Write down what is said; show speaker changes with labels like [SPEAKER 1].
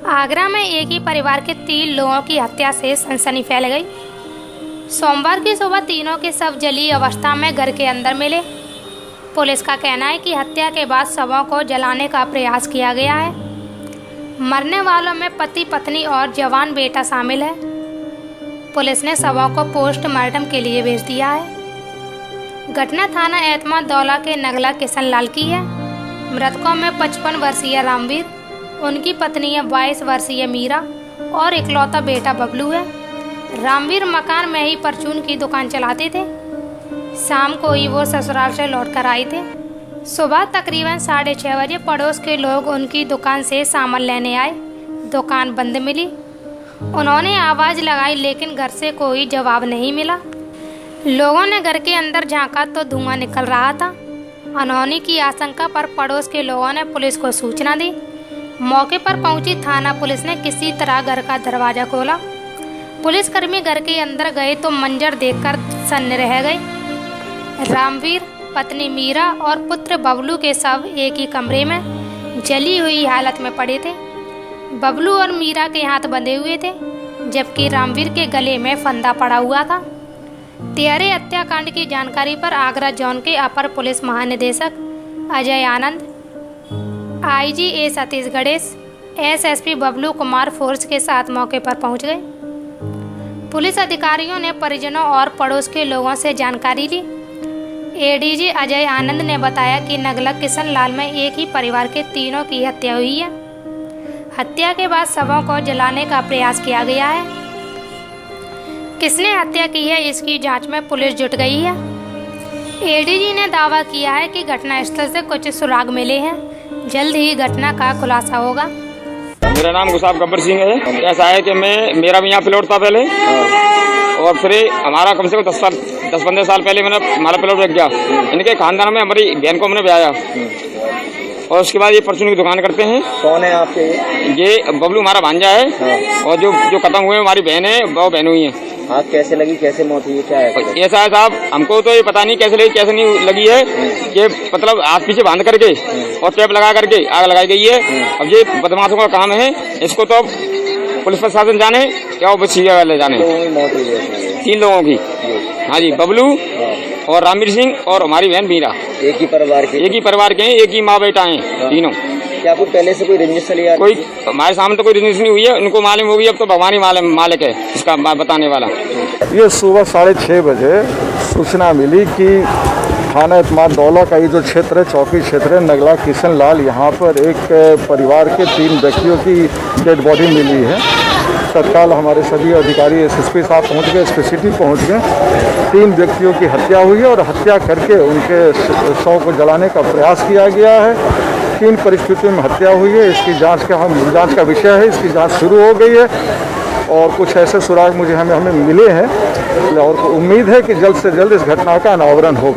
[SPEAKER 1] आगरा में एक ही परिवार के 3 लोगों की हत्या से सनसनी फैल गई। सोमवार की सुबह तीनों के शव जली अवस्था में घर के अंदर मिले। पुलिस का कहना है कि हत्या के बाद शवों को जलाने का प्रयास किया गया है। मरने वालों में पति पत्नी और जवान बेटा शामिल है। पुलिस ने शवों को पोस्टमार्टम के लिए भेज दिया है। घटना थाना एतमादौला के नगला किशन लाल की है। मृतकों में 55 वर्षीय रामवीर, उनकी पत्नी है 22 वर्षीय मीरा और इकलौता बेटा बबलू है। रामवीर मकान में ही परचून की दुकान चलाते थे। शाम को ही वो ससुराल से लौटकर आए थे। सुबह तकरीबन 6:30 बजे पड़ोस के लोग उनकी दुकान से सामान लेने आए। दुकान बंद मिली। उन्होंने आवाज़ लगाई लेकिन घर से कोई जवाब नहीं मिला। लोगों ने घर के अंदर झांका तो धुआं निकल रहा था। अनहोनी की आशंका पर पड़ोस के लोगों ने पुलिस को सूचना दी। मौके पर पहुंची थाना पुलिस ने किसी तरह घर का दरवाजा खोला। पुलिसकर्मी घर के अंदर गए तो मंजर देखकर सन्न रह गए। रामवीर, पत्नी मीरा और पुत्र बबलू के शव एक ही कमरे में जली हुई हालत में पड़े थे। बबलू और मीरा के हाथ बंधे हुए थे, जबकि रामवीर के गले में फंदा पड़ा हुआ था। तिहरे हत्याकांड की जानकारी पर आगरा जोन के अपर पुलिस महानिदेशक अजय आनंद, आईजी ए सतीश गणेश, एसएसपी बबलू कुमार फोर्स के साथ मौके पर पहुंच गए। पुलिस अधिकारियों ने परिजनों और पड़ोस के लोगों से जानकारी ली। एडीजी अजय आनंद ने बताया कि नगला किशन लाल में एक ही परिवार के तीनों की हत्या हुई है। हत्या के बाद शवों को जलाने का प्रयास किया गया है। किसने हत्या की है इसकी जांच में पुलिस जुट गई है। एडीजी ने दावा किया है कि घटनास्थल से कुछ सुराग मिले हैं। जल्द ही घटना का खुलासा होगा।
[SPEAKER 2] मेरा नाम गुसाब गब्बर सिंह है। ऐसा है कि मेरा भी यहाँ प्लॉट था पहले, और फिर हमारा कम से कम 10-15 साल पहले मैंने हमारा प्लॉट रख गया। इनके खानदान में हमारी बहन को हमने ब्याया, और उसके बाद ये परचून की दुकान करते हैं।
[SPEAKER 3] कौन है आपके?
[SPEAKER 2] ये बबलू हमारा भांजा है, और जो खत्म हुए हमारी बहन है, वो बहन हुई है।
[SPEAKER 3] आग कैसे लगी, कैसे मौत हुई, क्या है?
[SPEAKER 2] ऐसा है साहब, हमको तो ये पता नहीं कैसे लगी कैसे नहीं लगी है। ये मतलब हाथ पीछे बांध करके और टेप लगा करके आग लगाई गई है। अब ये बदमाशों का काम है, इसको तो पुलिस प्रशासन जाने क्या वो बचिया वाले जाने।
[SPEAKER 3] मौत हुई है
[SPEAKER 2] 3 लोगों की। हाँ जी, बबलू और रामवीर सिंह और हमारी बहन मीरा।
[SPEAKER 3] एक ही परिवार के?
[SPEAKER 2] एक ही परिवार के हैं, एक ही माँ बेटा हैं तीनों।
[SPEAKER 3] क्या आपको पहले से कोई रंजिश चली आ रही?
[SPEAKER 2] कोई हमारे सामने तो कोई रंजिश नहीं हुई है, उनको मालूम होगी। अब तो भगवान ही मालिक है इसका बताने वाला।
[SPEAKER 4] ये सुबह 6:30 बजे सूचना मिली कि थाना एतमादौला का ये जो क्षेत्र है, चौकी क्षेत्र है, नगला किशन लाल, यहाँ पर एक परिवार के 3 व्यक्तियों की डेड बॉडी मिली है। तत्काल हमारे सभी अधिकारी एसएसपी साहब पहुँच गए, एसपी सिटी पहुँच गए। 3 व्यक्तियों की हत्या हुई है और हत्या करके उनके शव को जलाने का प्रयास किया गया है। 3 परिस्थितियों में हत्या हुई है। इसकी जांच का विषय है, इसकी जांच शुरू हो गई है और कुछ ऐसे सुराग हमें मिले हैं, और उम्मीद है कि जल्द से जल्द इस घटना का अनावरण होगा।